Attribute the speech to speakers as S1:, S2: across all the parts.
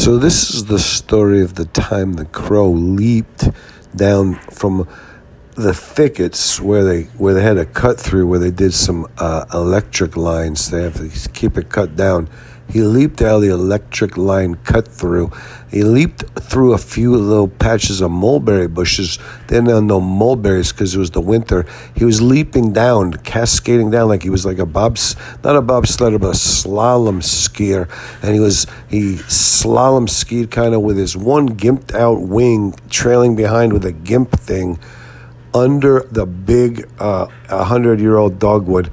S1: So this is the story of the time the crow leaped down from the thickets where they had a cut through, where they did some electric lines. They have to keep it cut down. He leaped out of the electric line cut through. He leaped through a few little patches of mulberry bushes. They didn't have no mulberries because it was the winter. He was leaping down, cascading down like he was like not a bobsledder, but a slalom skier. And he slalom skied kind of with his one gimped out wing trailing behind with a gimp thing under the big 100-year-old dogwood.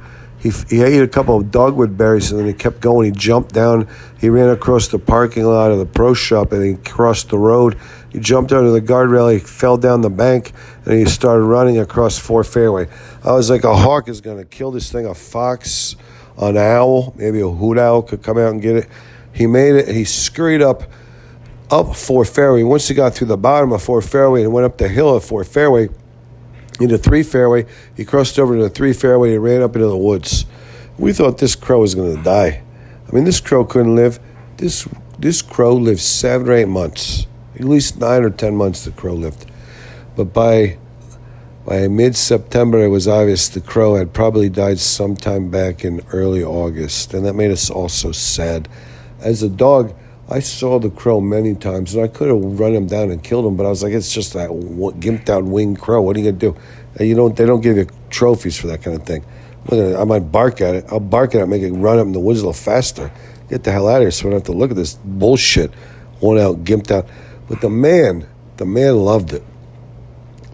S1: He ate a couple of dogwood berries, and then he kept going. He jumped down. He ran across the parking lot of the pro shop, and he crossed the road. He jumped under the guardrail. He fell down the bank, and he started running across 4 Fairway. I was like, a hawk is going to kill this thing. A fox, an owl, maybe a hoot owl could come out and get it. He made it. He scurried up 4 Fairway. Once he got through the bottom of 4 Fairway and went up the hill at 4 Fairway, into 3 Fairway, he crossed over to the 3 Fairway and ran up into the woods. We thought this crow was going to die. I mean, this crow couldn't live. This crow lived 7 or 8 months. At least 9 or 10 months the crow lived. But by mid-September, it was obvious the crow had probably died sometime back in early August, and that made us all so sad. As a dog, I saw the crow many times, and I could have run him down and killed him, but I was like, it's just that gimped-out winged crow. What are you going to do? They don't give you trophies for that kind of thing. I might bark at it. I'll bark at it, make it run up in the woods a little faster. Get the hell out of here so I don't have to look at this bullshit, worn out, gimped out. But the man loved it.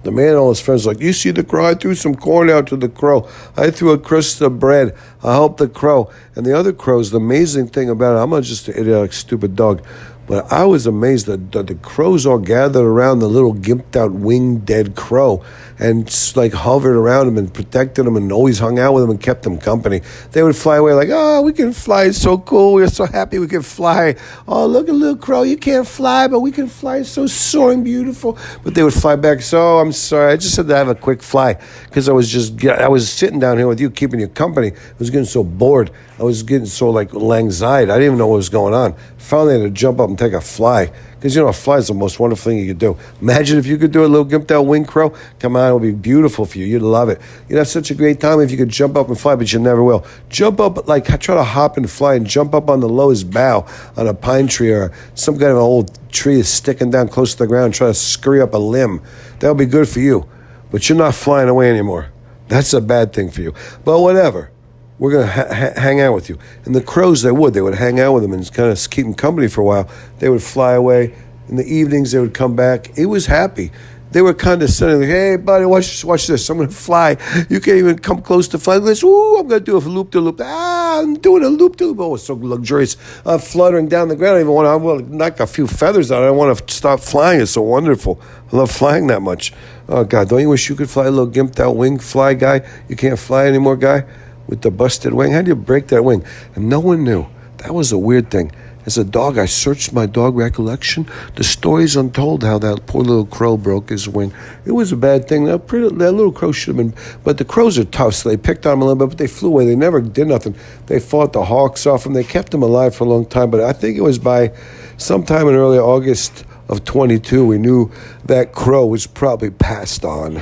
S1: The man and all his friends were like, you see the crow? I threw some corn out to the crow. I threw a crust of bread. I helped the crow. And the other crows, the amazing thing about it, I'm not just an idiotic, stupid dog, but I was amazed that the crows all gathered around the little gimped-out winged dead crow and like hovered around him and protected him and always hung out with him and kept him company. They would fly away like, oh, we can fly. It's so cool. We're so happy we can fly. Oh, look at little crow. You can't fly, but we can fly. It's so soaring beautiful. But they would fly back. So I'm sorry. I just had to have a quick fly because I was sitting down here with you, keeping you company. I was getting so bored. I was getting so like anxiety. I didn't even know what was going on. Finally, I had to jump up and take a fly. Because, a fly is the most wonderful thing you could do. Imagine if you could do a little gimped-out wing crow. Come on, it would be beautiful for you. You'd love it. You'd have such a great time if you could jump up and fly, but you never will. Jump up, try to hop and fly and jump up on the lowest bough on a pine tree or some kind of an old tree is sticking down close to the ground, try to scurry up a limb. That would be good for you. But you're not flying away anymore. That's a bad thing for you. But whatever. We're going to hang out with you. And the crows, they would hang out with them and kind of keep them company for a while. They would fly away. In the evenings, they would come back. It was happy. They were condescending. Like, hey, buddy, watch this. I'm going to fly. You can't even come close to flying. Ooh, I'm going to do a loop-de-loop. I'm doing a loop-de-loop. Oh, it's so luxurious. Fluttering down the ground. I want to knock a few feathers out. I don't want to stop flying. It's so wonderful. I love flying that much. Oh, God, don't you wish you could fly, a little gimped-out wing fly guy? You can't fly anymore, guy? With the busted wing? How do you break that wing? And no one knew. That was a weird thing. As a dog, I searched my dog recollection. The story's untold how that poor little crow broke his wing. It was a bad thing. That little crow should have been... But the crows are tough, so they picked on him a little bit, but they flew away. They never did nothing. They fought the hawks off him. They kept him alive for a long time, but I think it was by sometime in early August of 22, we knew that crow was probably passed on.